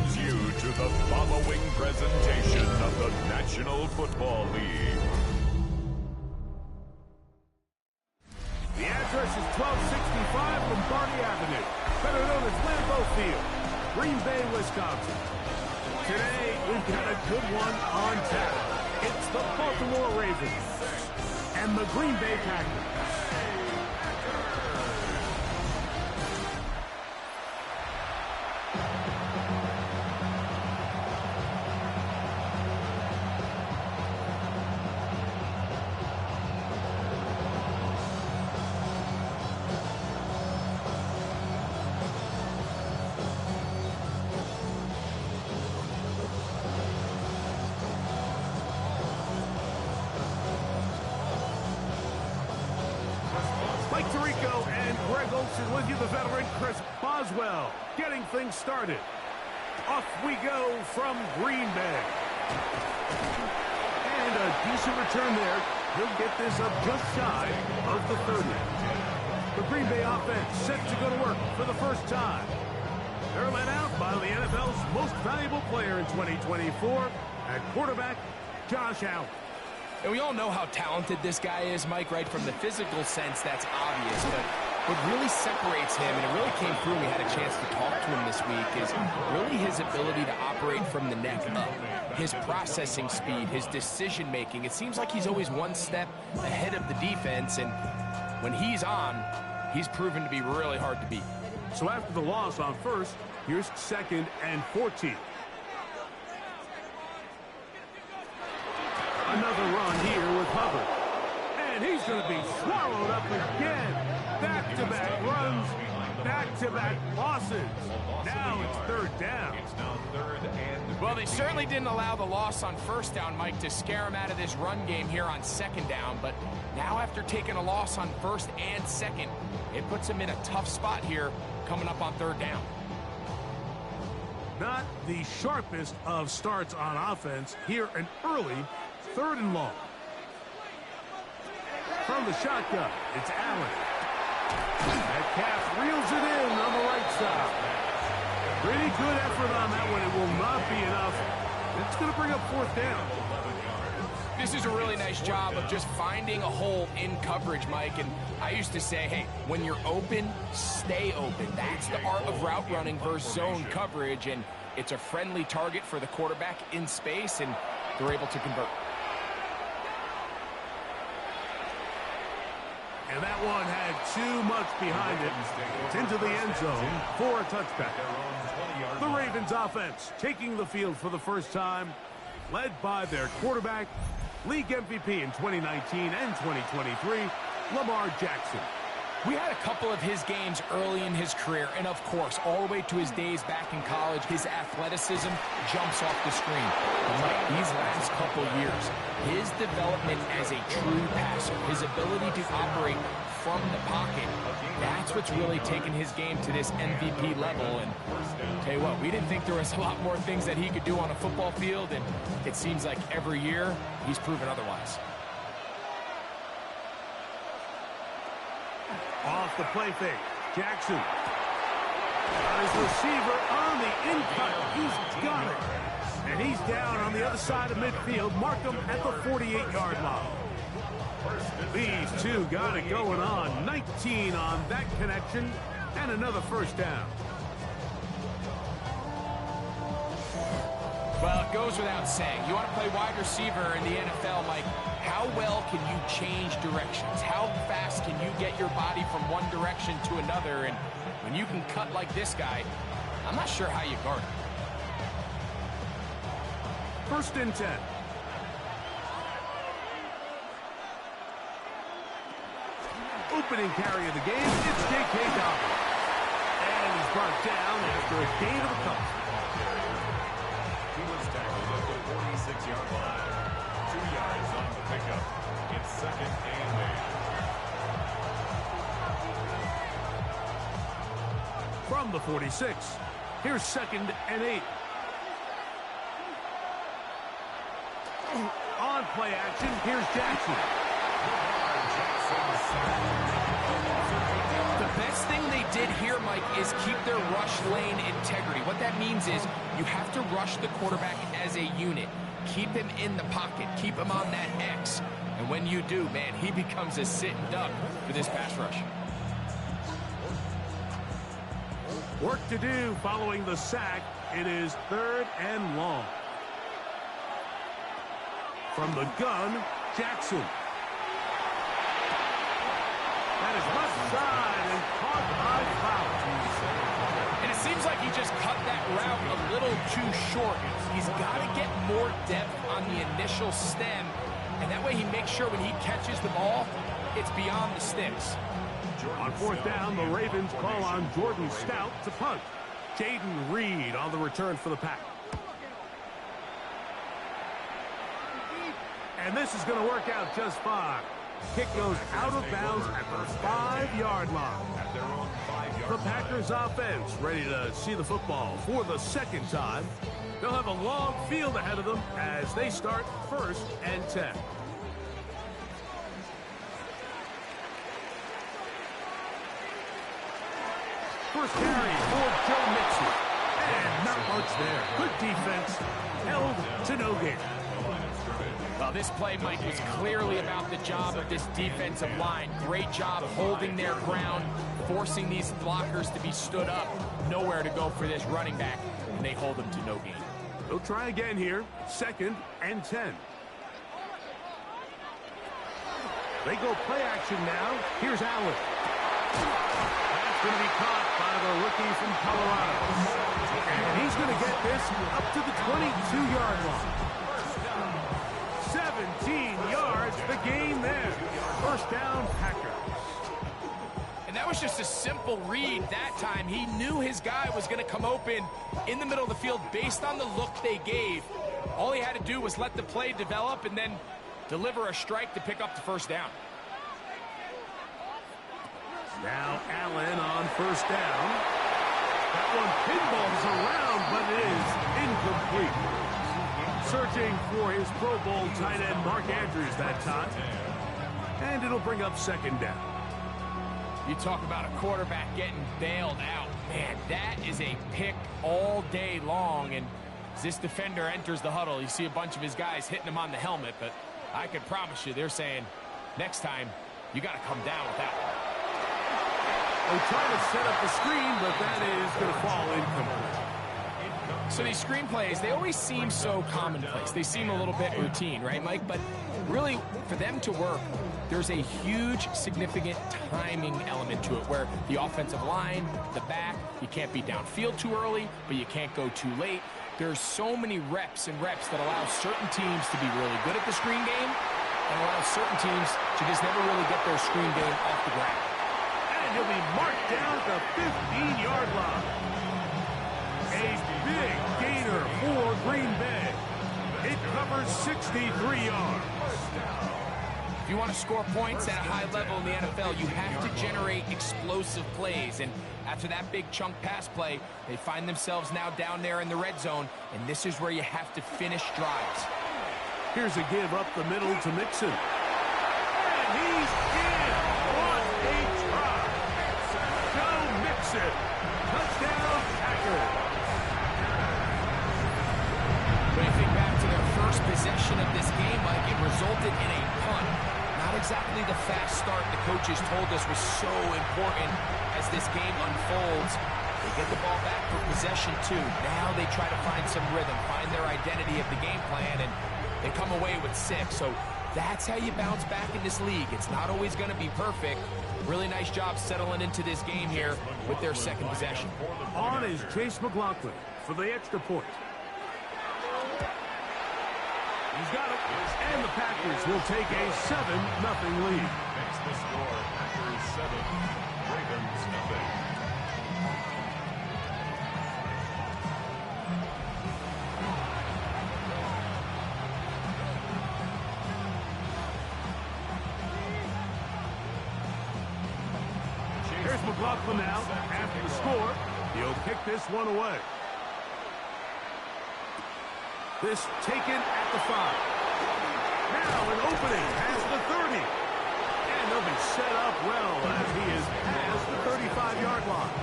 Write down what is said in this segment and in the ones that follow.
welcomes you to the following presentation of the National Football League. The address is 1265 Lombardi Avenue, better known as Lambeau Field, Green Bay, Wisconsin. Today, we've got a good one on tap. It's the Baltimore Ravens and the Green Bay Packers. Mike Tirico and Greg Olsen with you, the veteran Chris Boswell, getting things started. Off we go from Green Bay. And a decent return there. He'll get this up just shy of the 30. The Green Bay offense set to go to work for the first time. They're led out by the NFL's most valuable player in 2024 at quarterback, Josh Allen. And we all know how talented this guy is, Mike, right? From the physical sense, that's obvious. But what really separates him, and it really came through, we had a chance to talk to him this week, is really his ability to operate from the neck up. His processing speed, his decision-making. It seems like he's always one step ahead of the defense, and when he's on, he's proven to be really hard to beat. So after the loss on first, here's 2nd and 14. Another run here with Hubbard. And he's going to be swallowed up again. Back-to-back runs, back-to-back losses. Now it's 3rd down. Well, they certainly didn't allow the loss on 1st down, Mike, to scare him out of this run game here on 2nd down. But now after taking a loss on 1st and 2nd, it puts him in a tough spot here coming up on 3rd down. Not the sharpest of starts on offense. Here an early 3rd and long. From the shotgun, it's Allen. Metcalf reels it in on the right side. Pretty good effort on that one. It will not be enough. It's going to bring up 4th down. This is a really nice job of just finding a hole in coverage, Mike. And I used to say, hey, when you're open, stay open. That's the art of route running versus zone coverage. And it's a friendly target for the quarterback in space, and they're able to convert. And that one had too much behind it. It's into the end zone for a touchback. The Ravens offense taking the field for the first time, led by their quarterback, league MVP in 2019 and 2023, Lamar Jackson. We had a couple of his games early in his career, and of course, all the way to his days back in college, his athleticism jumps off the screen. But Mike, these last couple years, his development as a true passer, his ability to operate from the pocket, that's what's really taken his game to this MVP level. And tell you what, we didn't think there was a lot more things that he could do on a football field, and it seems like every year he's proven otherwise. Off the play fake, Jackson. His receiver on the in-cut. He's got it. And he's down on the other side of midfield. Mark him at the 48-yard line. These two got it going on. 19 on that connection. And another 1st down. Well, it goes without saying. You want to play wide receiver in the NFL, Mike, how well can you change directions? How fast can you get your body from one direction to another? And when you can cut like this guy, I'm not sure how you guard him. 1st and 10. Opening carry of the game, it's J.K. Dobbins. And he's brought down after a gain of a couple. He was tackled at the 46-yard line. 2 yards on the pickup. It's 2nd and 8. From the 46, here's 2nd and 8. On play action, here's Jackson. The best thing they did here, Mike, Mike, is keep their rush lane integrity. What that means is you have to rush the quarterback as a unit. Keep him in the pocket. Keep him on that X. And when you do, man, he becomes a sitting duck for this pass rush. Work to do following the sack. It is 3rd and long. From the gun, Jackson. That is left side and caught by Fowler. And it seems like he just cut that route a little too short. He's got to get more depth on the initial stem, and that way he makes sure when he catches the ball, it's beyond the sticks. On 4th down, the Ravens call on Jordan Stout to punt. Jaden Reed on the return for the Pack. And this is going to work out just fine. Kick goes out of bounds at the 5-yard line. The Packers offense ready to see the football for the 2nd time. They'll have a long field ahead of them as they start 1st and 10. First carry for Joe Mixon. And not much there. Good defense. Held to no gain. Well, this play, Mike, was clearly about the job of this defensive line. Great job holding their ground, forcing these blockers to be stood up. Nowhere to go for this running back, and they hold them to no gain. They'll try again here. 2nd and 10. They go play action now. Here's Allen. That's going to be caught by the rookie from Colorado. And he's going to get this up to the 22-yard line. 17 yards, the gain there. First down, Packers. And that was just a simple read that time. He knew his guy was going to come open in the middle of the field based on the look they gave. All he had to do was let the play develop and then deliver a strike to pick up the first down. Now Allen on 1st down. That one pinballs around, but it is incomplete. Searching for his Pro Bowl tight end Mark Andrews that time. And it'll bring up 2nd down. You talk about a quarterback getting bailed out. Man, that is a pick all day long. And as this defender enters the huddle, you see a bunch of his guys hitting him on the helmet. But I can promise you, they're saying, next time, you got to come down with that one. They're trying to set up the screen, but that is going to fall incomplete. So these screenplays, they always seem so commonplace. They seem a little bit routine, right, Mike? But really, for them to work, there's a huge, significant timing element to it where the offensive line, the back, you can't be downfield too early, but you can't go too late. There's so many reps and reps that allow certain teams to be really good at the screen game and allow certain teams to just never really get their screen game off the ground. And he'll be marked down at the 15-yard line. A big gainer for Green Bay. It covers 63 yards. If you want to score points at a high level in the NFL, you have to generate explosive plays. And after that big chunk pass play, they find themselves now down there in the red zone, and this is where you have to finish drives. Here's a give up the middle to Mixon. And he's in. What a try. Joe Mixon. Touchdown, Packers. When you think back to their first possession of this game, Mike, it resulted in a punt. Not exactly the fast start the coaches told us was so important as this game unfolds. They get the ball back for possession 2. Now they try to find some rhythm, find their identity of the game plan, and they come away with 6. So that's how you bounce back in this league. It's not always going to be perfect. Really nice job settling into this game here with their second possession. On is Chase McLaughlin for the extra point. He's got it. And the Packers will take a 7-0 lead. Makes the score Packers 7, Ravens 0. Here's McLaughlin now. After the score, he'll kick this one away. This taken at the 5. Now an opening past the 30. And they'll be set up well as he is past the 35-yard line.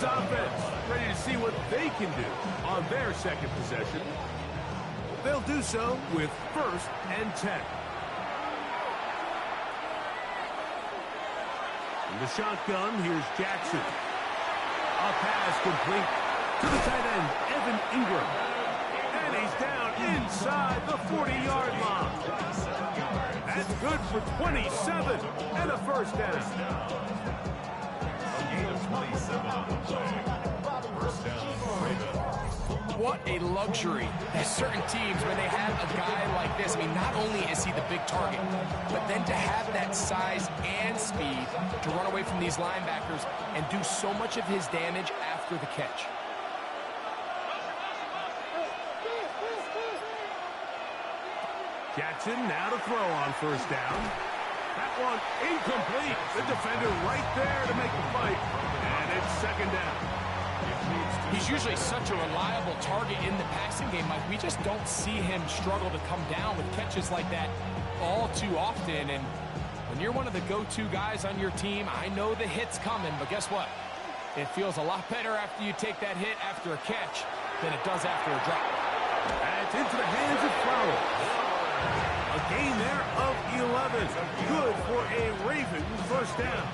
offense ready to see what they can do on their second possession. They'll do so with 1st and 10. In the shotgun, here's Jackson. A pass complete to the tight end, Evan Ingram. And he's down inside the 40-yard line. That's good for 27 and a 1st down. A gain of 27 on the play. 1st down, Ravens. What a luxury. There's certain teams, when they have a guy like this, I mean, not only is he the big target, but then to have that size and speed to run away from these linebackers and do so much of his damage after the catch. Jackson now to throw on 1st down. That one incomplete. The defender right there to make the fight. And it's 2nd down. He's usually such a reliable target in the passing game, Mike. We just don't see him struggle to come down with catches like that all too often. And when you're one of the go-to guys on your team, I know the hit's coming, but guess what? It feels a lot better after you take that hit after a catch than it does after a drop. That's into the hands of Flowers. A gain there of 11. Good for a Ravens 1st down.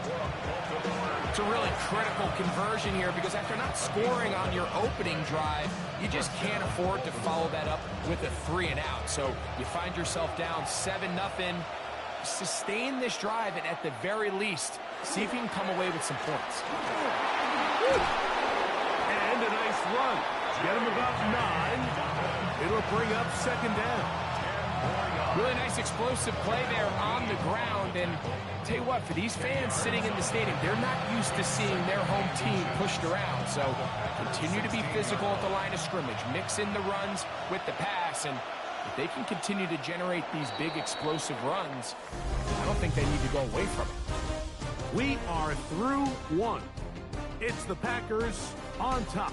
It's a really critical conversion here because after not scoring on your opening drive, you just can't afford to follow that up with a 3 and out. So you find yourself down 7-0. Sustain this drive and at the very least, see if you can come away with some points. And a nice run. Get him about 9. It'll bring up 2nd down. Really nice explosive play there on the ground. And tell you what, for these fans sitting in the stadium, they're not used to seeing their home team pushed around. So continue to be physical at the line of scrimmage. Mix in the runs with the pass. And if they can continue to generate these big explosive runs, I don't think they need to go away from it. We are through 1. It's the Packers on top.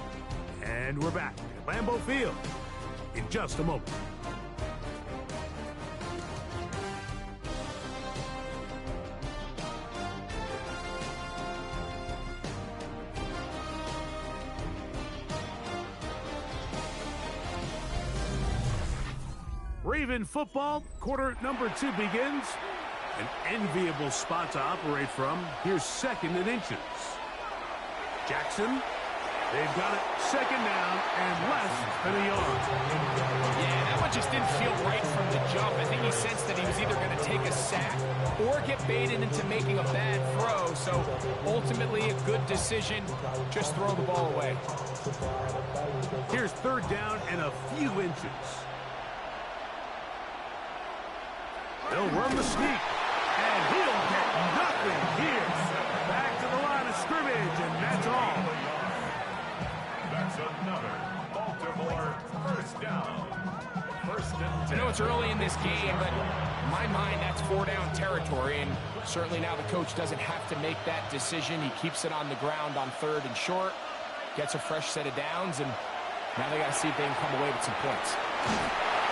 And we're back at Lambeau Field in just a moment. Raven football, quarter number 2 begins. An enviable spot to operate from. Here's 2nd and inches. Jackson, they've got it 2nd down and less than a yard. Yeah, that one just didn't feel right from the jump. I think he sensed that he was either going to take a sack or get baited into making a bad throw. So ultimately a good decision. Just throw the ball away. Here's 3rd down and a few inches. They'll run the sneak, and he'll get nothing here. Back to the line of scrimmage, and that's all. That's another Baltimore 1st down. 1st and 10. I know it's early in this game, but in my mind, that's 4-down territory, and certainly now the coach doesn't have to make that decision. He keeps it on the ground on 3rd and short, gets a fresh set of downs, and now they got to see if they can come away with some points.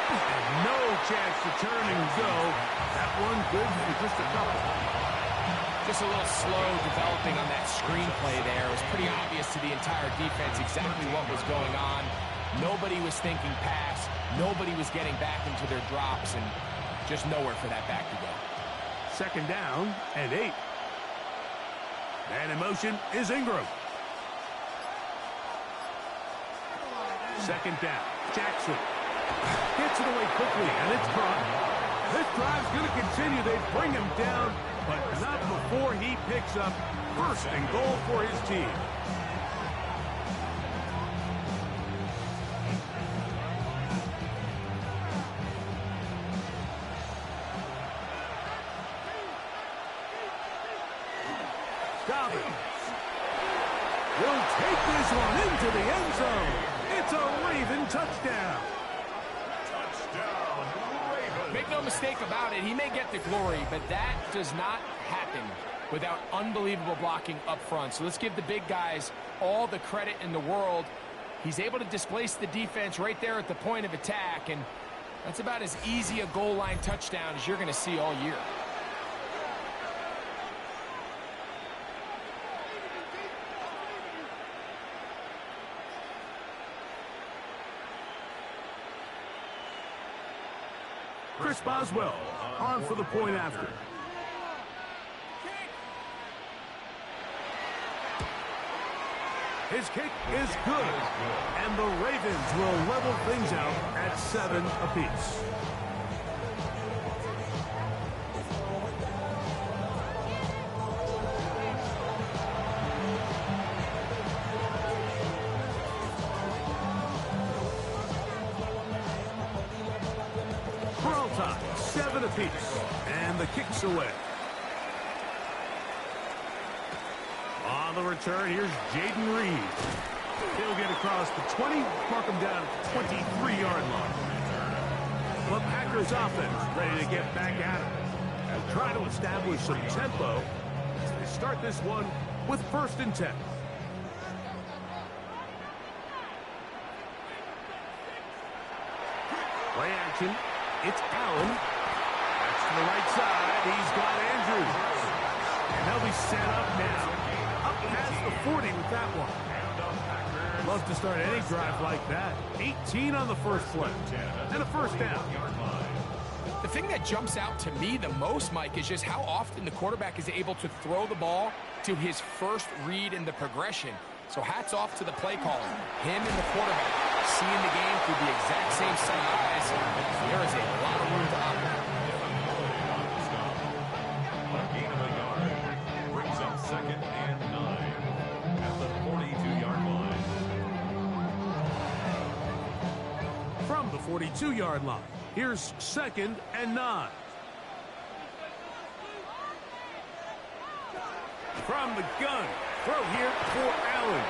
And no chance to turn and go. That one good for just a couple. Just a little slow developing on that screenplay there. It was pretty obvious to the entire defense exactly what was going on. Nobody was thinking pass. Nobody was getting back into their drops, and just nowhere for that back to go. 2nd down and 8. And in motion is Ingram. 2nd down. Jackson gets it away quickly, and it's caught. This drive's going to continue. They bring him down, but not before he picks up 1st and goal for his team. Dobbins will take this one into the end zone. It's a Raven touchdown. Touchdown, Ravens. Make no mistake about it, he may get the glory, but that does not happen without unbelievable blocking up front. So let's give the big guys all the credit in the world. He's able to displace the defense right there at the point of attack, and that's about as easy a goal line touchdown as you're going to see all year. Chris Boswell on for the point after. His kick is good, and the Ravens will level things out at 7 apiece. For all time, 7 apiece, and the kick's away. On the return, here's Jaden Reed. He'll get across the 20, mark him down at the 23-yard line. The Packers offense ready to get back at it and try to establish some tempo as they start this one with 1st and 10. Play action. It's Allen. That's to the right side. He's got Andrews. And they'll be set up now. Up past the 40 with that one. Love to start any drive like that. 18 on the first play. And a 1st down. The thing that jumps out to me the most, Mike, is just how often the quarterback is able to throw the ball to his first read in the progression. So hats off to the play caller. Him and the quarterback seeing the game through the exact same set of eyes. There is a lot of room to operate. A gain of a yard brings up 2nd and 9 at the 42-yard line. From the 42-yard line, here's 2nd and 9. From the gun, throw here for Allen.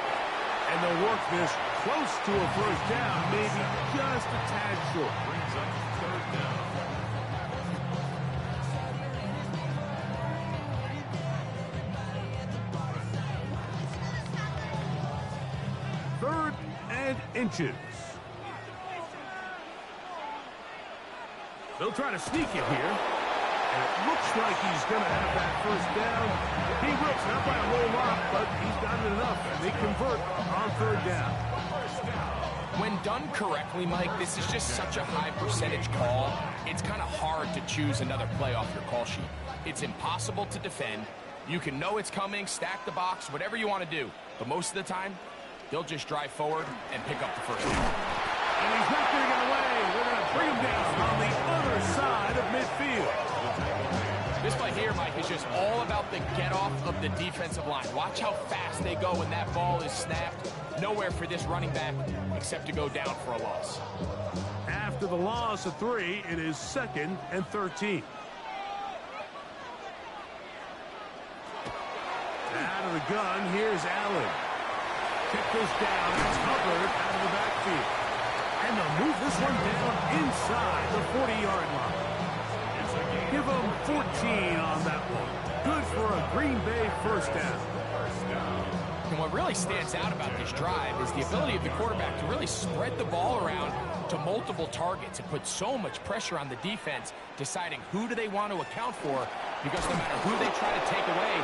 And they'll work this close to a 1st down, maybe just a tad short. Brings up 3rd down. 3rd and inches. They'll try to sneak it here. And it looks like he's going to have that 1st down. He will, not by a whole lot, but he's done it enough. And they convert on 3rd down. When done correctly, Mike, this is just such a high percentage call. It's kind of hard to choose another play off your call sheet. It's impossible to defend. You can know it's coming, stack the box, whatever you want to do. But most of the time, they'll just drive forward and pick up the 1st down. And he's not going to get away. They're going to bring him down on the other side of midfield. This play here, Mike, is just all about the get-off of the defensive line. Watch how fast they go when that ball is snapped. Nowhere for this running back except to go down for a loss. After the loss of 3, it is 2nd and 13. Out of the gun, here's Allen. Kick this down. It's Hubbard out of the backfield. And they'll move this one down inside the 40-yard line. Give them 14 on that one. Good for a Green Bay 1st down. And what really stands out about this drive is the ability of the quarterback to really spread the ball around to multiple targets and put so much pressure on the defense, deciding who do they want to account for, because no matter who they try to take away,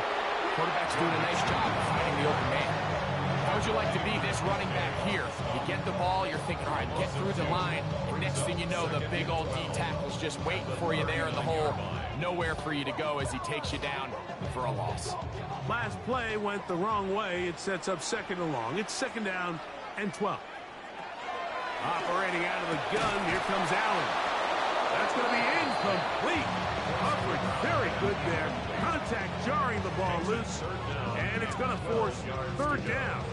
the quarterback's doing a nice job of finding the open man. How would you like to be this running back here? You get the ball, you're thinking, all right, get through the line, and next thing you know, the big old D tackle's just waiting for you there in the hole. Nowhere for you to go as he takes you down for a loss. Last play went the wrong way. It sets up 2nd and long. It's 2nd down and 12. Operating out of the gun, here comes Allen. That's going to be incomplete. Coverage very good there. Contact jarring the ball loose, and it's going to force 3rd down.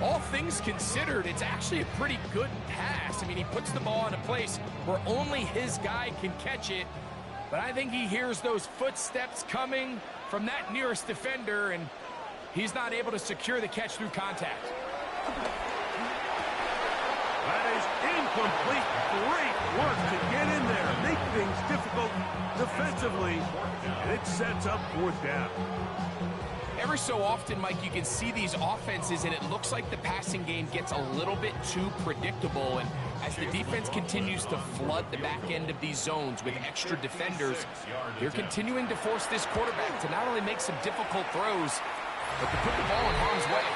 All things considered, it's actually a pretty good pass. I mean, he puts the ball in a place where only his guy can catch it. But I think he hears those footsteps coming from that nearest defender, and he's not able to secure the catch through contact. That is incomplete. Great work to get in there, make things difficult defensively, and it sets up 4th down. Every so often, Mike, you can see these offenses, and it looks like the passing game gets a little bit too predictable. And as the defense continues to flood the back end of these zones with extra defenders, they're continuing to force this quarterback to not only make some difficult throws, but to put the ball in harm's way.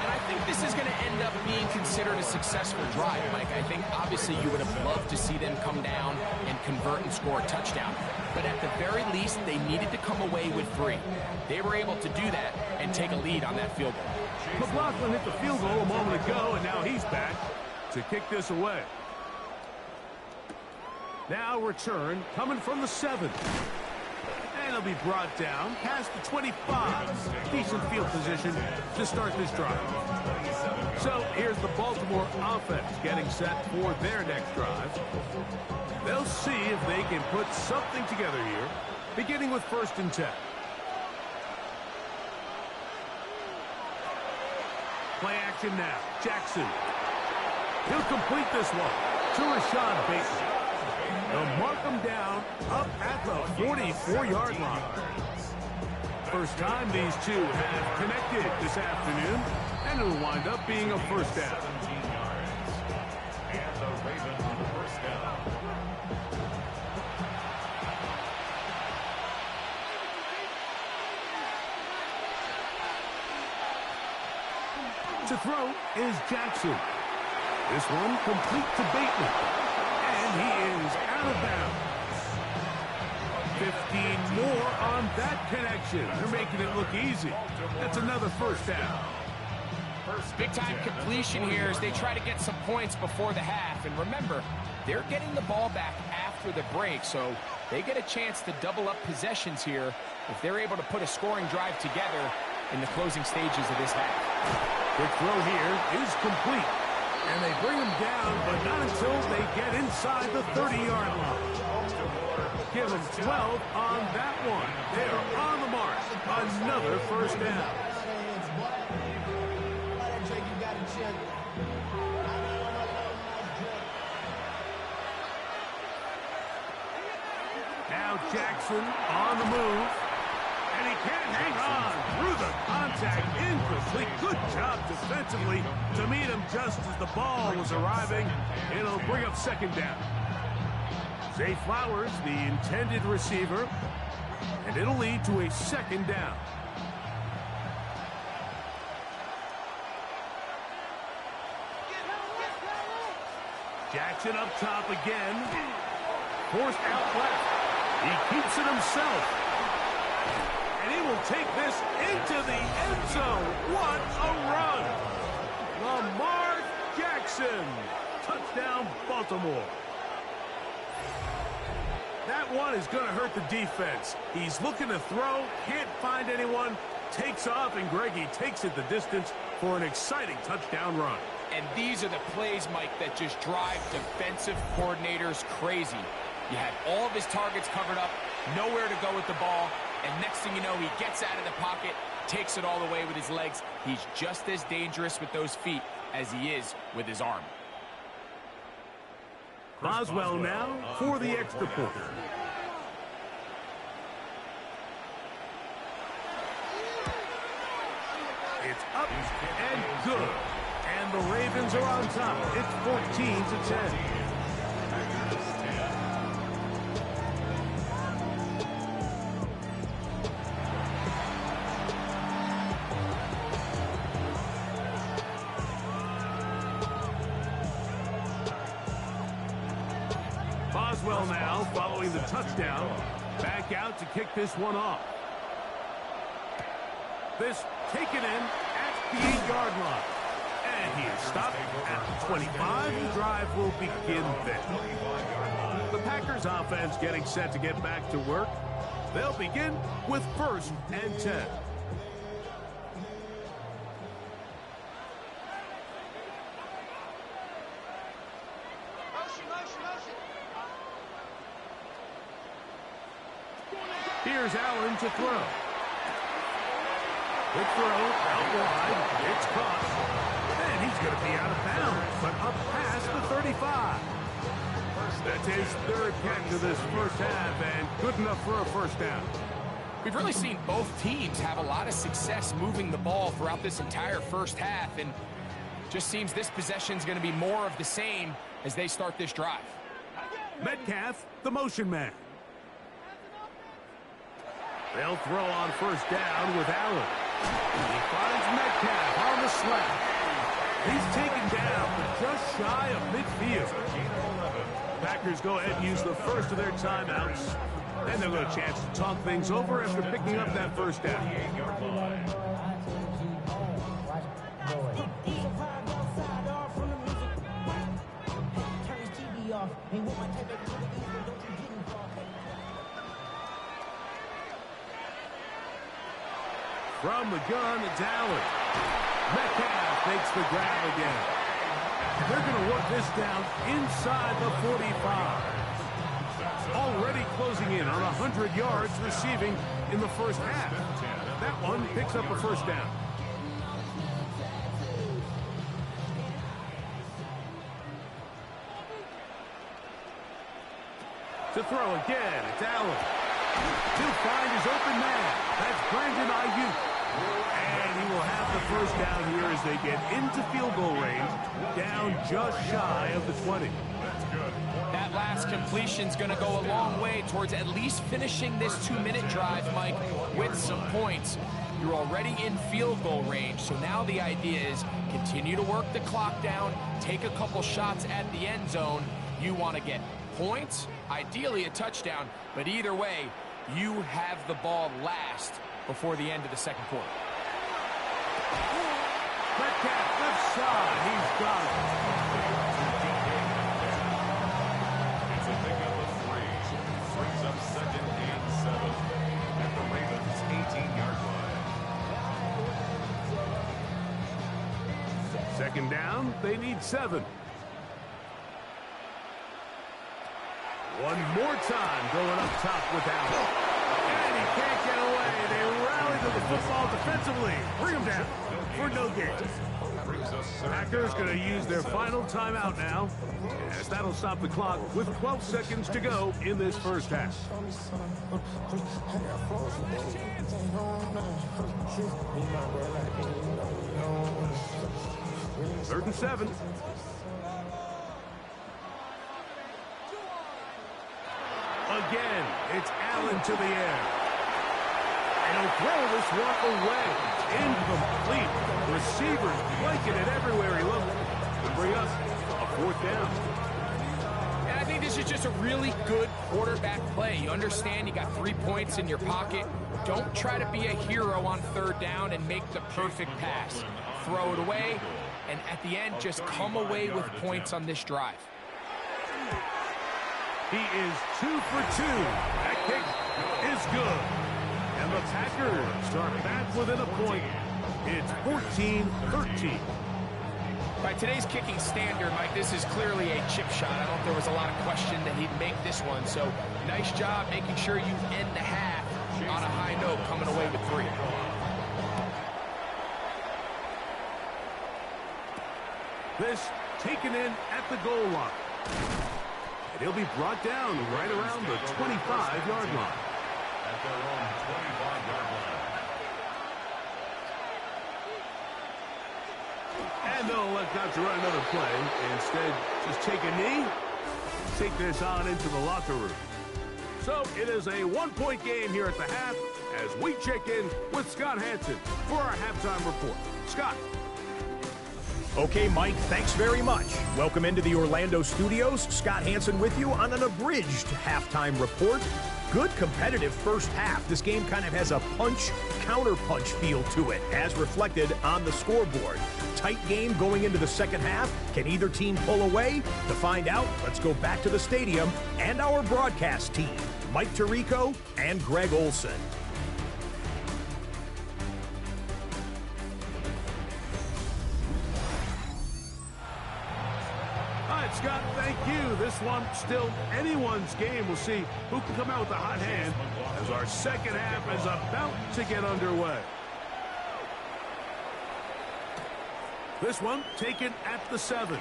And I think this is going to end up being considered a successful drive, Mike. I think obviously you would have loved to see them come down and convert and score a touchdown. But at the very least, they needed to come away with 3. They were able to do that and take a lead on that field goal. McLaughlin hit the field goal a moment ago, and now he's back to kick this away. Now return coming from the 7. And he'll be brought down past the 25. Decent field position to start this drive. So here's the Baltimore offense getting set for their next drive. They'll see if they can put something together here, beginning with 1st and 10. Play action now. Jackson. He'll complete this one to Rashad Bateman. They'll mark him down up at the 44-yard line. First time these two have connected this afternoon, and it'll wind up being a first down. And the Ravens first down. To throw is Jackson. This one complete to Bateman. And he is out of bounds. 15 more on that connection. They're making it look easy. That's another first down. Big-time completion here as they try to get some points before the half. And remember, they're getting the ball back after the break, so they get a chance to double up possessions here if they're able to put a scoring drive together in the closing stages of this half. The throw here is complete. And they bring him down, but not until they get inside the 30-yard line. Give them 12 on that one. They are on the mark. Another first down. Now Jackson on the move. And he can't hang on through the contact. Incomplete. Good job defensively to meet him just as the ball was arriving. It'll bring up 2nd down. Zay Flowers, the intended receiver, and it'll lead to a 2nd down. Jackson up top again. Forced out left. He keeps it himself. And he will take this into the end zone. What a run. Lamar Jackson. Touchdown, Baltimore. That one is going to hurt the defense. He's looking to throw, can't find anyone, takes off, and Greggy takes it the distance for an exciting touchdown run. And these are the plays, Mike, that just drive defensive coordinators crazy. You had all of his targets covered up, nowhere to go with the ball, and next thing you know, he gets out of the pocket, takes it all the way with his legs. He's just as dangerous with those feet as he is with his arm. Boswell now for the extra point. It's up and good. And the Ravens are on top. It's 14-10. Boswell now following the touchdown. Back out to kick this one off. This taken in at the 8-yard line. And he is stopped at the 25. The drive will begin then. The Packers offense getting set to get back to work. They'll begin with 1st and 10. Here's Allen to throw. Quick throw, out wide, it's caught. And he's going to be out of bounds, but up past the 35. That's his 3rd catch of this first half, and good enough for a first down. We've really seen both teams have a lot of success moving the ball throughout this entire first half, and just seems this possession is going to be more of the same as they start this drive. Metcalf, the motion man. They'll throw on first down with Allen. He finds Metcalf on the slap. He's taken down, but just shy of midfield. Packers go ahead and use the first of their timeouts. And they'll get a chance to talk things over after picking up that first down. From the gun, it's Allen. Metcalf makes the grab again. They're going to work this down inside the 45. Already closing in on 100 yards receiving in the first half. That one picks up a first down. To throw again, it's Allen. To find his open man. That's Brandon Ayuk. And he will have the first down here as they get into field goal range, down just shy of the 20. That last completion's going to go a long way towards at least finishing this 2-minute drive, Mike, with some points. You're already in field goal range, so now the idea is continue to work the clock down, take a couple shots at the end zone. You want to get points, ideally a touchdown, but either way, you have the ball last before the end of the second quarter. Metcalf left side, he's got it. It's a pickup of 3. Brings up 2nd and 7 at the Ravens' 18-yard line. Second down, they need 7. One more time going up top with Allen. And he can't get away. They rally to the football defensively. Bring him down for no gain. Packers going to use their final timeout now, as that'll stop the clock with 12 seconds to go in this first half. Third and 7. Again, it's Allen to the air. And he'll throw this one away. Incomplete. Receivers blanking it everywhere he looks. To bring us a fourth down. And I think this is just a really good quarterback play. You understand you got 3 points in your pocket. Don't try to be a hero on third down and make the perfect pass. Throw it away, and at the end, just come away with points on this drive. He is 2 for 2. That kick is good. And the Packers are back within a point. It's 14-13. By today's kicking standard, Mike, this is clearly a chip shot. I don't think there was a lot of question that he'd make this one. So nice job making sure you end the half on a high note, coming away with 3. This taken in at the goal line. And he'll be brought down right around the 25-yard line. At their own 25-yard line. And they'll elect not to run another play. Instead, just take a knee, take this on into the locker room. So it is a 1-point game here at the half as we check in with Scott Hanson for our halftime report. Scott. Okay, Mike, thanks very much. Welcome into the Orlando studios. Scott Hanson with you on an abridged halftime report. Good competitive first half. This game kind of has a punch-counter-punch feel to it, as reflected on the scoreboard. Tight game going into the second half. Can either team pull away? To find out, let's go back to the stadium and our broadcast team, Mike Tirico and Greg Olson. Scott, thank you. This one still anyone's game. We'll see who can come out with a hot hand as our second half is about to get underway. This one taken at the 7.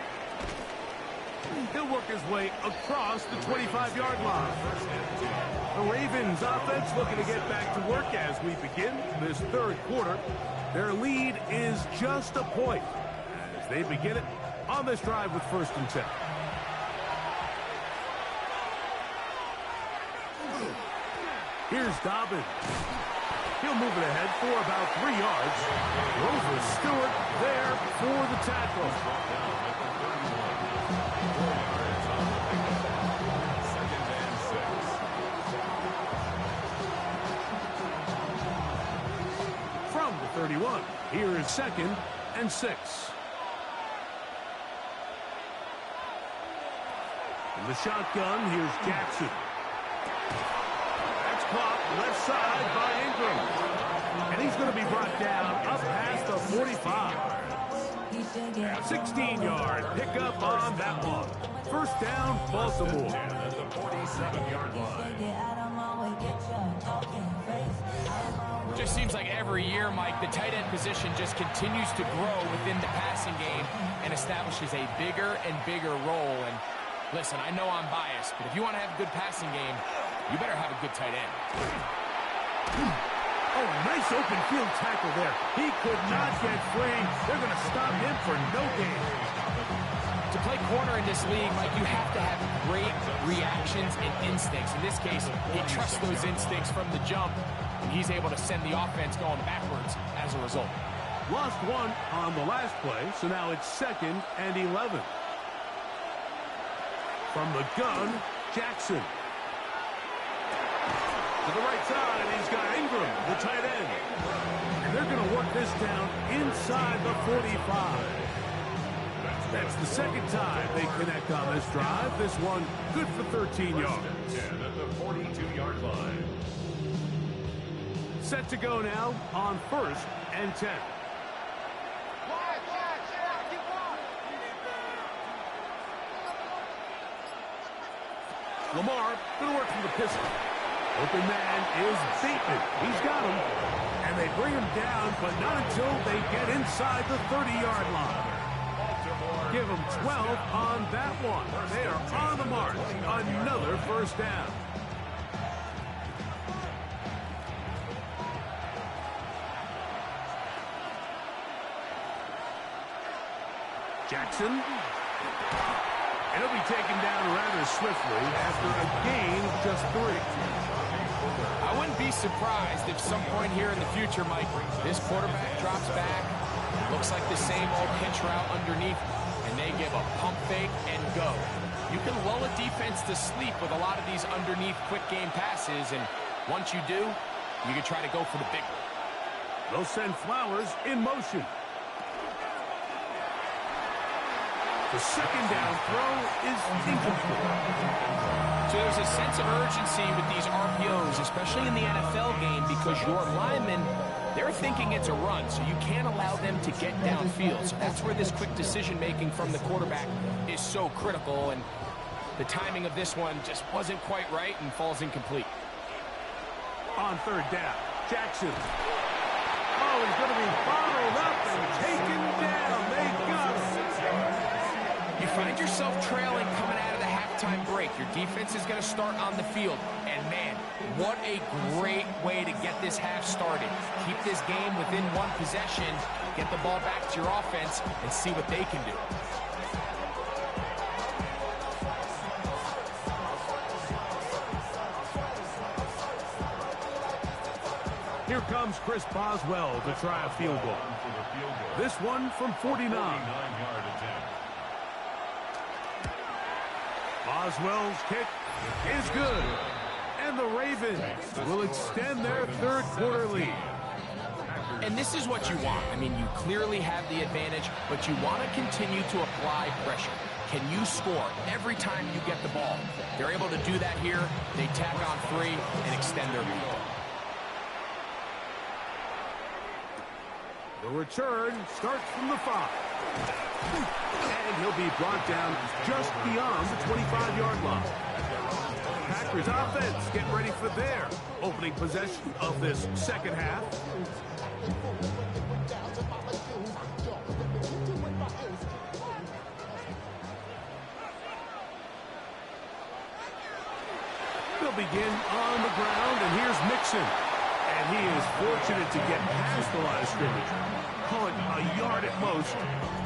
He'll work his way across the 25-yard line. The Ravens offense looking to get back to work as we begin this third quarter. Their lead is just a point as they begin it on this drive with 1st and 10. Here's Dobbins. He'll move it ahead for about 3 yards. Rover Stewart there for the tackle. From the 31, here is 2nd and 6. In the shotgun, here's Jackson. That's caught left side by Ingram. And he's going to be brought down up past the 45. 16-yard pickup on that one. First down, Baltimore. At the 47-yard line. Just seems like every year, Mike, the tight end position just continues to grow within the passing game and establishes a bigger and bigger role. And listen, I know I'm biased, but if you want to have a good passing game, you better have a good tight end. Oh, nice open field tackle there. He could not get free. They're going to stop him for no gain. To play corner in this league, Mike, you have to have great reactions and instincts. In this case, he trusts those instincts from the jump, and he's able to send the offense going backwards as a result. Lost one on the last play, so now it's 2nd and 11. From the gun, Jackson. To the right side, he's got Ingram, the tight end. And they're going to work this down inside the 45. That's the second time they connect on this drive. This one good for 13 yards. 10 at the 42-yard line. Set to go now on 1st and 10. Lamar going to work from the pistol. Open man is Bateman. He's got him. And they bring him down, but not until they get inside the 30-yard line. Give them 12 on that one. They are on the mark. Another first down. Jackson. And he'll be taken down rather swiftly after a gain of just 3. I wouldn't be surprised if some point here in the future, Mike, this quarterback drops back, looks like the same old hitch route underneath, and they give a pump fake and go. You can lull a defense to sleep with a lot of these underneath quick game passes, and once you do, you can try to go for the big one. They'll send Flowers in motion. The second down throw is incomplete. So there's a sense of urgency with these RPOs, especially in the NFL game, because your linemen, they're thinking it's a run, so you can't allow them to get downfield. So that's where this quick decision-making from the quarterback is so critical, and the timing of this one just wasn't quite right and falls incomplete. On 3rd down, Jackson. Oh, he's going to be followed up and taken down. They got him. You find yourself trailing coming out of the halftime break. Your defense is going to start on the field. And, man, what a great way to get this half started. Keep this game within one possession, get the ball back to your offense, and see what they can do. Here comes Chris Boswell to try a field goal. This one from 49. 49-yard attempt. Boswell's kick is good. And the Ravens will extend their 3rd quarter lead. And this is what you want. I mean, you clearly have the advantage, but you want to continue to apply pressure. Can you score every time you get the ball? They're able to do that here. They tack on 3 and extend their lead. The return starts from the 5. And he'll be brought down just beyond the 25-yard line. Packers offense getting ready for their opening possession of this second half. They'll begin on the ground, and here's Mixon. And he is fortunate to get past the line of scrimmage. Call it a yard at most.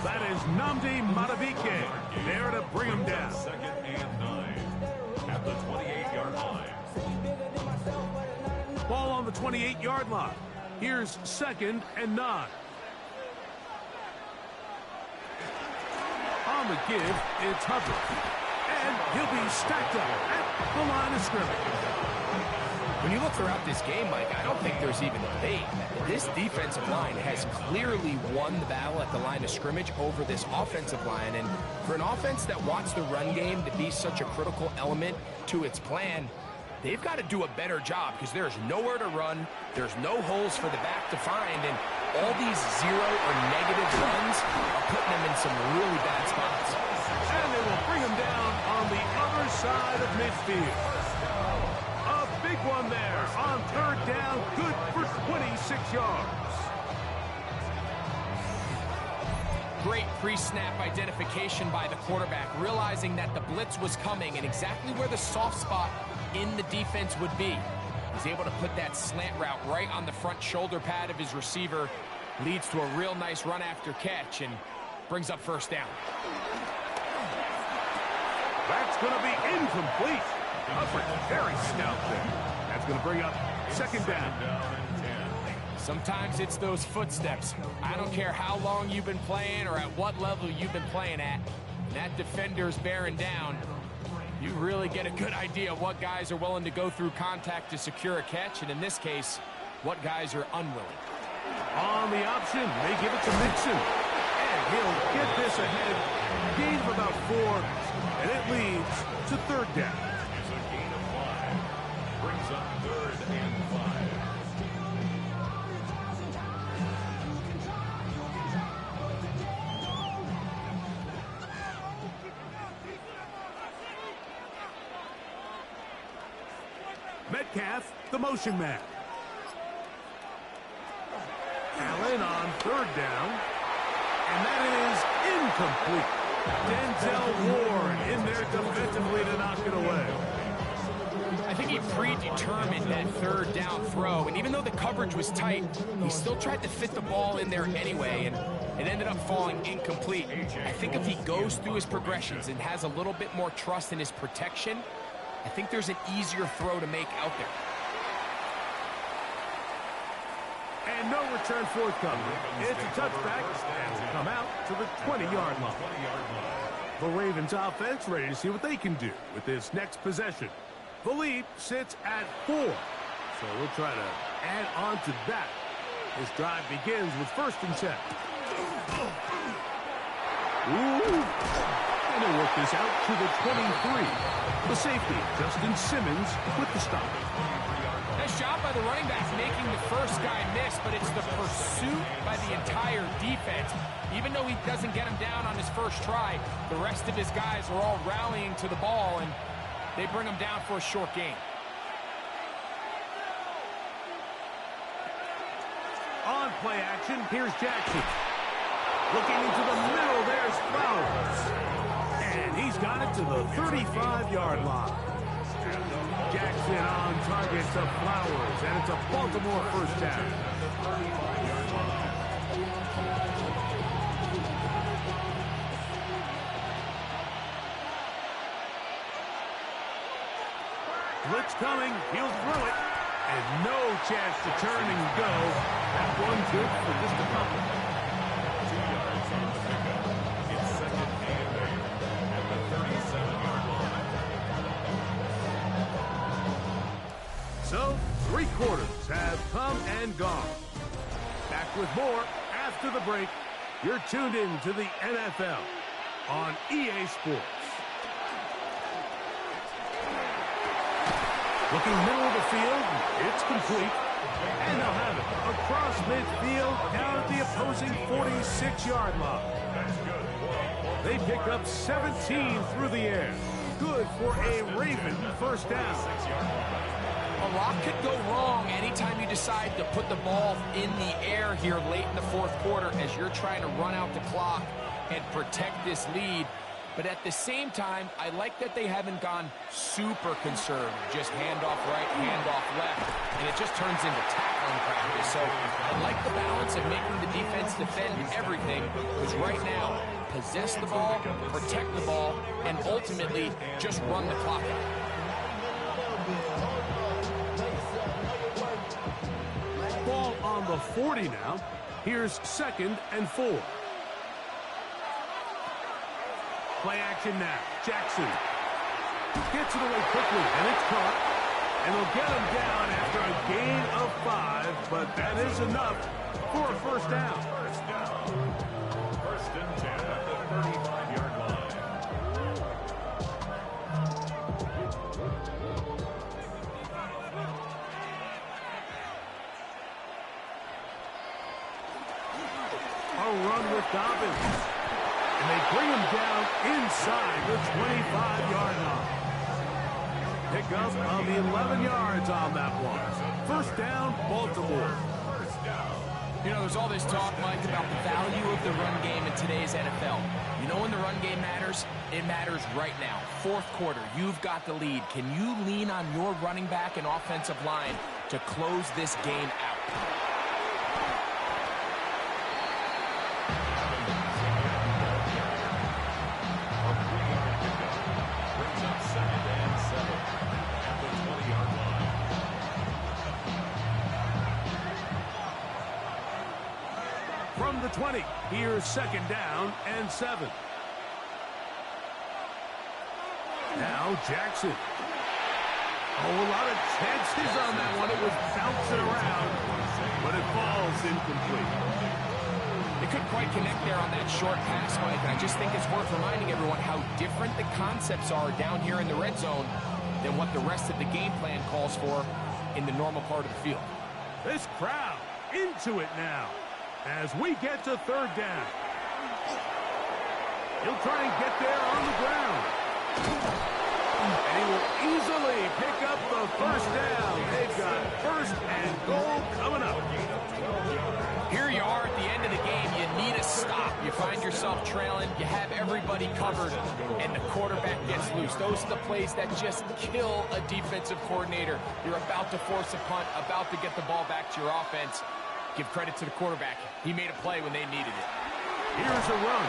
That is Nnamdi Madubuike there to bring him down. 2nd and 9 at the 28-yard line. Ball on the 28-yard line. Here's 2nd and 9. On the give, it's Hubbard. And he'll be stacked up at the line of scrimmage. When you look throughout this game, Mike, I don't think there's even a debate. This defensive line has clearly won the battle at the line of scrimmage over this offensive line. And for an offense that wants the run game to be such a critical element to its plan, they've got to do a better job because there's nowhere to run, there's no holes for the back to find, and all these zero or negative runs are putting them in some really bad spots. And they will bring him down on the other side of midfield. A big one there on 3rd down, good for 26 yards. Great pre-snap identification by the quarterback, realizing that the blitz was coming and exactly where the soft spot in the defense would be. He's able to put that slant route right on the front shoulder pad of his receiver, leads to a real nice run after catch, and brings up 1st down. That's going to be incomplete. Hubbard very stout there. That's going to bring up 2nd down. Sometimes it's those footsteps. I don't care how long you've been playing or at what level you've been playing at. That defender's bearing down. You really get a good idea of what guys are willing to go through contact to secure a catch, and in this case, what guys are unwilling. On the option, they give it to Mixon. And he'll get this ahead. Gain of about 4, and it leads to 3rd down. It's a gain of 5. Brings up 3rd and 5. Metcalf, the motion man. Allen on 3rd down. And that is incomplete. Denzel Ward in there defensively to knock it away. I think he predetermined that 3rd down throw, and even though the coverage was tight, he still tried to fit the ball in there anyway, and it ended up falling incomplete. I think if he goes through his progressions and has a little bit more trust in his protection, I think there's an easier throw to make out there. And no return forthcoming. It's a touchback, and will come out to the 20-yard line. The Ravens offense ready to see what they can do with this next possession. The lead sits at 4, so we'll try to add on to that. This drive begins with 1st and 10. Ooh. And they'll work this out to the 23. The safety, Justin Simmons, with the stop. Nice job by the running back making the first guy miss, but it's the pursuit by the entire defense. Even though he doesn't get him down on his first try, the rest of his guys are all rallying to the ball, and they bring him down for a short gain. On play action, here's Jackson. Looking into the middle, there's Flowers. And he's got it to the 35-yard line. Jackson on target to Flowers, and it's a Baltimore 1st down. Blitz coming, he'll throw it, and no chance to turn and go. That one good for just a couple. 2 yards on the pickup. It's 2nd and 8 at the 37-yard line. So, 3 quarters have come and gone. Back with more after the break. You're tuned in to the NFL on EA Sports. Looking middle of the field, it's complete. And they'll have it across midfield down at the opposing 46-yard line. They pick up 17 through the air. Good for a Raven 1st down. A lot could go wrong anytime you decide to put the ball in the air here late in the 4th quarter as you're trying to run out the clock and protect this lead. But at the same time, I like that they haven't gone super conservative. Just handoff right, handoff left, and it just turns into tackling practice. So I like the balance of making the defense defend everything, because right now, possess the ball, protect the ball, and ultimately just run the clock out. the 40 now. Here's 2nd and 4. Play action now. Jackson gets it away quickly, and it's caught. And they'll get him down after a gain of 5, but that is enough for a first down. First down. First and 10 at the 35-yard line. A run with Dobbins. And they bring him down inside the 25-yard line. Pickup of 11 yards on that one. First down, Baltimore. You know, there's all this talk, Mike, about the value of the run game in today's NFL. You know when the run game matters? It matters right now. Fourth quarter, you've got the lead. Can you lean on your running back and offensive line to close this game out? From the 20, here's 2nd down and 7. Now Jackson. Oh, a lot of chances on that one. It was bouncing around, but it falls incomplete. They couldn't quite connect there on that short pass, Mike, and I just think it's worth reminding everyone how different the concepts are down here in the red zone than what the rest of the game plan calls for in the normal part of the field. This crowd into it now as we get to 3rd down. He'll try and get there on the ground. And he will easily pick up the first down. They've got 1st and goal coming up. Here you are at the end of the game. You need a stop. You find yourself trailing. You have everybody covered, and the quarterback gets loose. Those are the plays that just kill a defensive coordinator. You're about to force a punt, about to get the ball back to your offense. Give credit to the quarterback. He made a play when they needed it. Here's a run.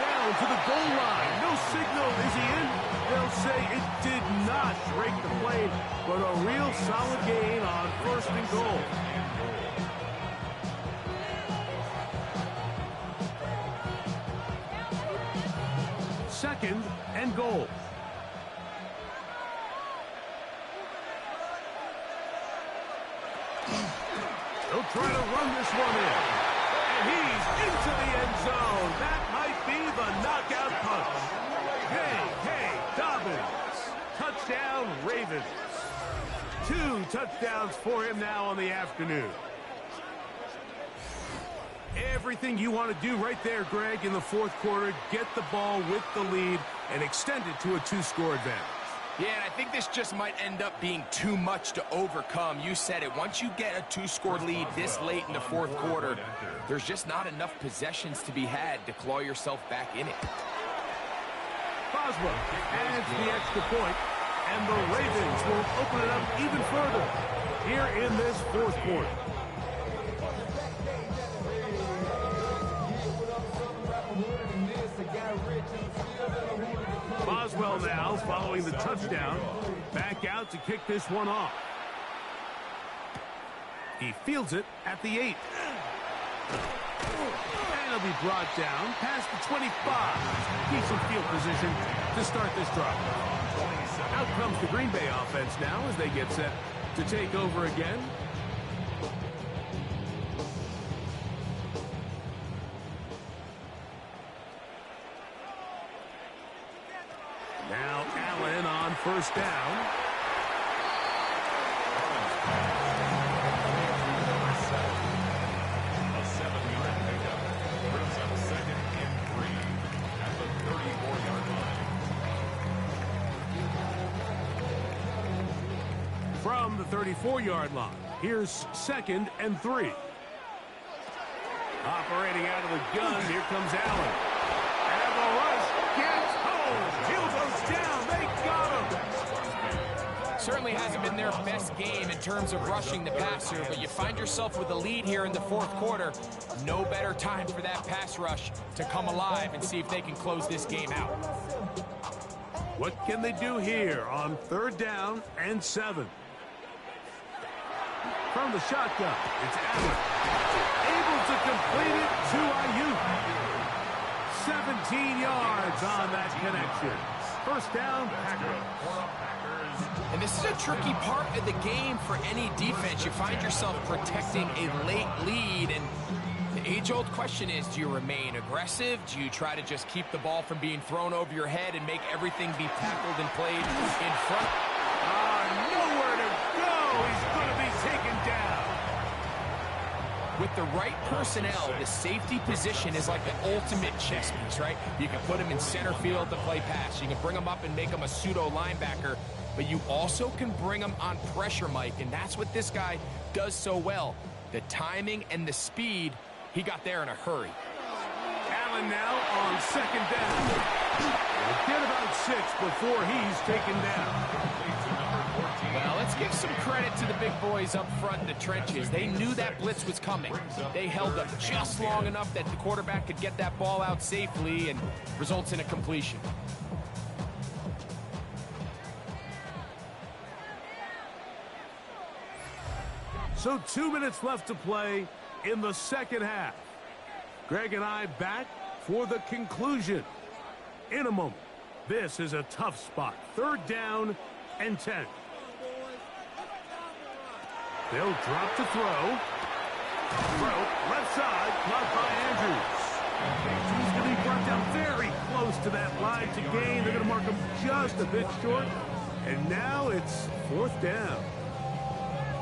Down to the goal line. No signal. Is he in? They'll say it did not break the play, but a real solid gain on 1st and goal. Second and goal. He'll try to run this one in. And he's into the end zone. That might be the knockout punch. Hey, Dobbins. Touchdown, Ravens. 2 touchdowns for him now on the afternoon. Everything you want to do right there, Greg, in the 4th quarter. Get the ball with the lead and extend it to a 2-score advantage. Yeah, and I think this just might end up being too much to overcome. You said it. Once you get a 2-score lead this late in the 4th quarter, there's just not enough possessions to be had to claw yourself back in it. Boswell adds the extra point, and the Ravens will open it up even further here in this 4th quarter. Boswell now, following the touchdown, back out to kick this one off. He fields it at the 8. And he'll be brought down past the 25. Decent field position to start this drive. Out comes the Green Bay offense now as they get set to take over again. Now Allen on 1st down. A 7-yard pickup brings up 2nd and 3 at the 34-yard line. From the 34-yard line, here's 2nd and 3. Operating out of the gun, here comes Allen. And the rush gets home. Hill goes down. They got him. Certainly hasn't been their best game in terms of rushing the passer, but you find yourself with a lead here in the 4th quarter. No better time for that pass rush to come alive and see if they can close this game out. What can they do here on 3rd down and 7? From the shotgun, it's Allen. Able to complete it to Ayuk. 17 yards on that connection. First down, Packers. And this is a tricky part of the game for any defense. You find yourself protecting a late lead, and the age-old question is, do you remain aggressive? Do you try to just keep the ball from being thrown over your head and make everything be tackled and played in front? Nowhere to go. He's going to be taken down. With the right personnel, the safety position is like the ultimate chess piece, right? You can put him in center field to play pass. You can bring him up and make him a pseudo linebacker, but you also can bring him on pressure, Mike, and that's what this guy does so well. The timing and the speed, he got there in a hurry. Allen now on second down. We'll get about 6 before he's taken down. Well, let's give some credit to the big boys up front in the trenches. They knew that blitz was coming. They held up just long enough that the quarterback could get that ball out safely and results in a completion. So 2 minutes left to play in the second half. Greg and I back for the conclusion in a moment. This is a tough spot. Third down and 10. They'll drop to throw. Throw, left side, caught by Andrews. He's going to be brought down very close to that line to gain. They're going to mark him just a bit short. And now it's fourth down.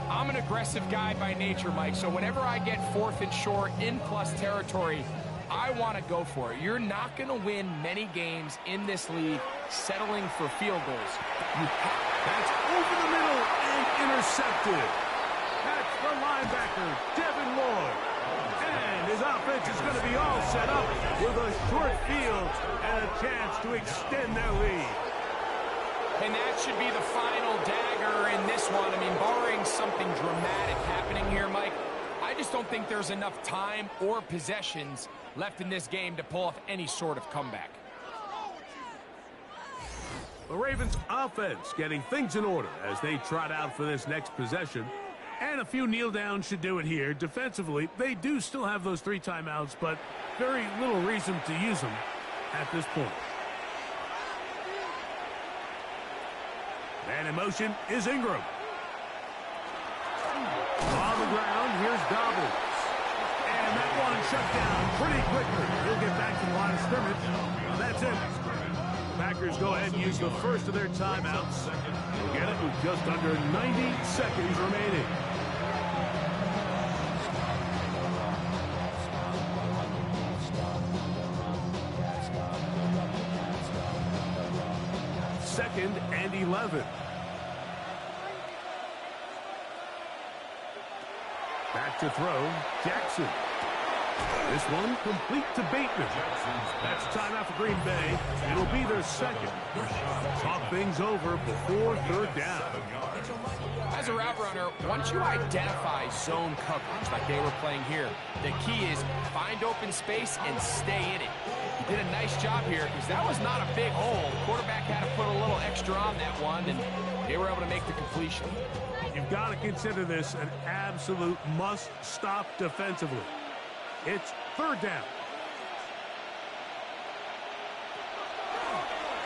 I'm an aggressive guy by nature, Mike, so whenever I get fourth and short in plus territory, I want to go for it. You're not going to win many games in this league settling for field goals. That's over the middle and intercepted. That's the linebacker, Devin Lloyd. And his offense is going to be all set up with a short field and a chance to extend their lead. And that should be the final dagger in this one. I mean, barring something dramatic happening here, Mike, I just don't think there's enough time or possessions left in this game to pull off any sort of comeback. The Ravens offense getting things in order as they trot out for this next possession. And a few kneel downs should do it here. Defensively, they do still have those 3 timeouts, but very little reason to use them at this point. And in motion is Ingram. On the ground, here's Dobbins. And that one shut down pretty quickly. He'll get back to the line of scrimmage. That's it. The Packers go ahead and use the first of their timeouts. We'll get it with just under 90 seconds remaining. Second and 11. Back to throw, Jackson. This one complete to Bateman. That's timeout for Green Bay. It'll be their second. Talk things over before third down. As a route runner, once you identify zone coverage like they were playing here, the key is find open space and stay in it. He did a nice job here because that was not a big hole. The quarterback had to put a little extra on that one, and they were able to make the completion. You've got to consider this an absolute must-stop defensively. It's third down.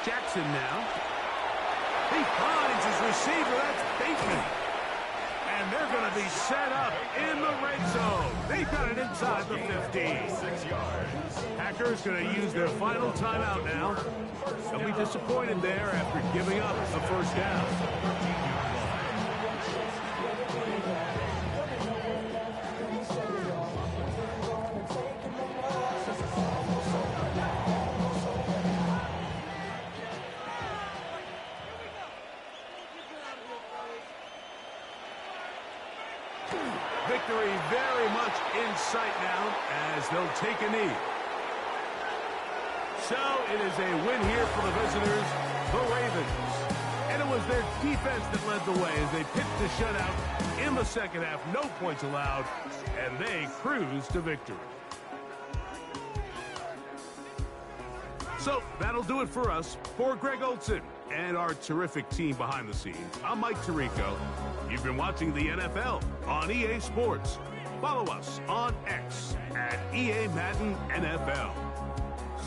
Jackson now. He finds his receiver. That's Bateman. And they're going to be set up in the red zone. They've got it inside the 15. Packers going to use their final timeout now. They'll be disappointed there after giving up a first down. Victory very much in sight now as they'll take a knee. So it is a win here for the visitors, the Ravens. And it was their defense that led the way as they pitched a shutout in the second half. No points allowed, and they cruise to victory. So that'll do it for us. For Greg Olson and our terrific team behind the scenes, I'm Mike Tirico. You've been watching the NFL on EA Sports. follow us on X at EA Madden NFL.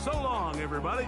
So long, everybody.